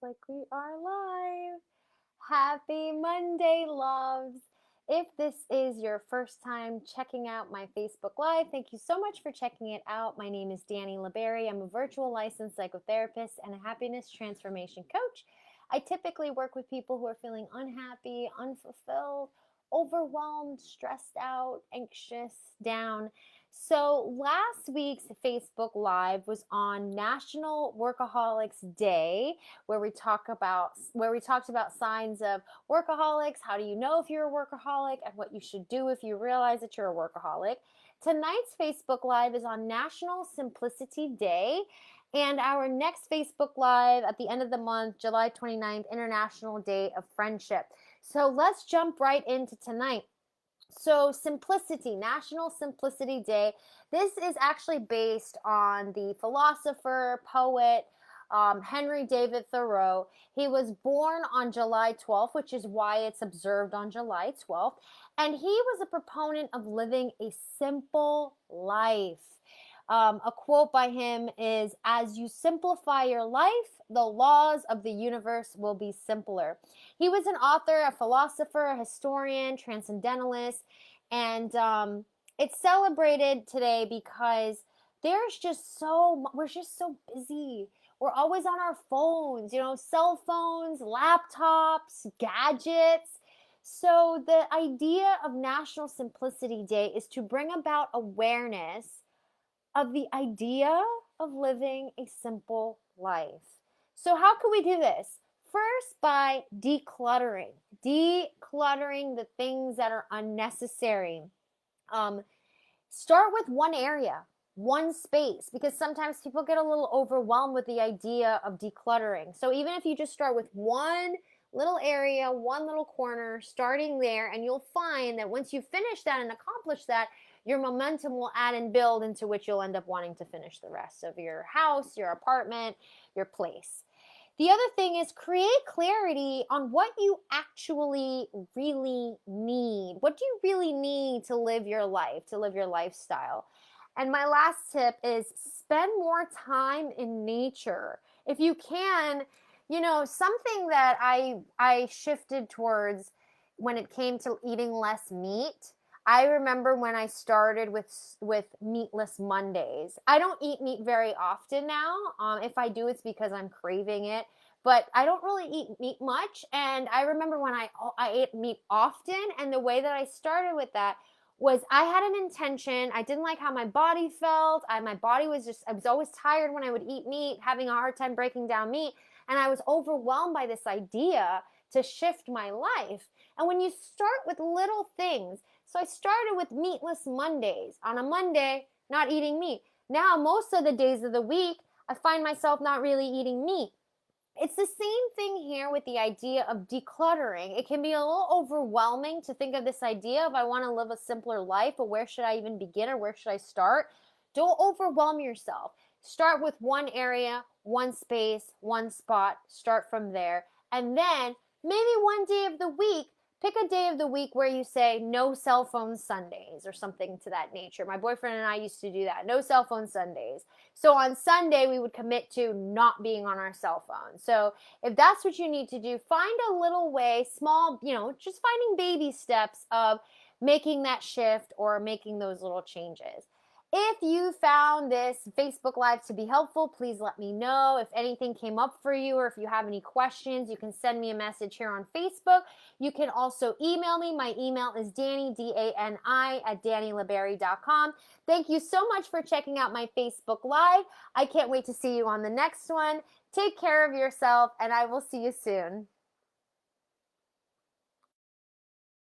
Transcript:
like we are live. Happy Monday, loves. If this is your first time checking out my Facebook Live, thank you so much for checking it out. My name is Danny LeBerry. I'm a virtual licensed psychotherapist and a happiness transformation coach. I typically work with people who are feeling unhappy, unfulfilled, overwhelmed, stressed out, anxious, down. So last week's Facebook Live was on National Workaholics Day, where we talked about signs of workaholics. How do you know if you're a workaholic, and what you should do if you realize that you're a workaholic? Tonight's Facebook Live is on National Simplicity Day, and our next Facebook Live at the end of the month, July 29th, International Day of Friendship. So let's jump right into tonight. So, simplicity, National Simplicity Day. This is actually based on the philosopher, poet, Henry David Thoreau. He was born on July 12th, which is why it's observed on July 12th. And he was a proponent of living a simple life. A quote by him is, "As you simplify your life, the laws of the universe will be simpler." He was an author, a philosopher, a historian, transcendentalist, and it's celebrated today because we're just so busy. We're always on our phones, cell phones, laptops, gadgets. So the idea of National Simplicity Day is to bring about awareness of the idea of living a simple life. So, how can we do this? First, by decluttering the things that are unnecessary. Um, Start with one area, one space, because sometimes people get a little overwhelmed with the idea of decluttering. So, even if you just start with one little area, one little corner, starting there, and you'll find that once you finish that and accomplish that, your momentum will add and build, into which you'll end up wanting to finish the rest of your house, your apartment, your place. The other thing is create clarity on what you actually really need. What do you really need to live your life, to live your lifestyle? And my last tip is spend more time in nature. If you can, something that I shifted towards when it came to eating less meat. I remember when I started with meatless Mondays. I don't eat meat very often now. If I do, it's because I'm craving it. But I don't really eat meat much. And I remember when I ate meat often, and the way that I started with that was I had an intention. I didn't like how my body felt. My body was I was always tired when I would eat meat, having a hard time breaking down meat. And I was overwhelmed by this idea to shift my life. And when you start with little things, so I started with meatless Mondays. On a Monday, not eating meat. Now, most of the days of the week, I find myself not really eating meat. It's the same thing here with the idea of decluttering. It can be a little overwhelming to think of this idea of I want to live a simpler life, but where should I even begin, or where should I start? Don't overwhelm yourself. Start with one area, one space, one spot. Start from there. And then maybe one day of the week, pick a day of the week where you say no cell phone Sundays or something to that nature. My boyfriend and I used to do that. No cell phone Sundays. So on Sunday, we would commit to not being on our cell phone. So if that's what you need to do, find a little way, small, just finding baby steps of making that shift or making those little changes. If you found this Facebook Live to be helpful, please let me know. If anything came up for you, or if you have any questions, you can send me a message here on Facebook. You can also email me. My email is Danny, DANI, at DannyLeberry.com. Thank you so much for checking out my Facebook Live. I can't wait to see you on the next one. Take care of yourself, and I will see you soon.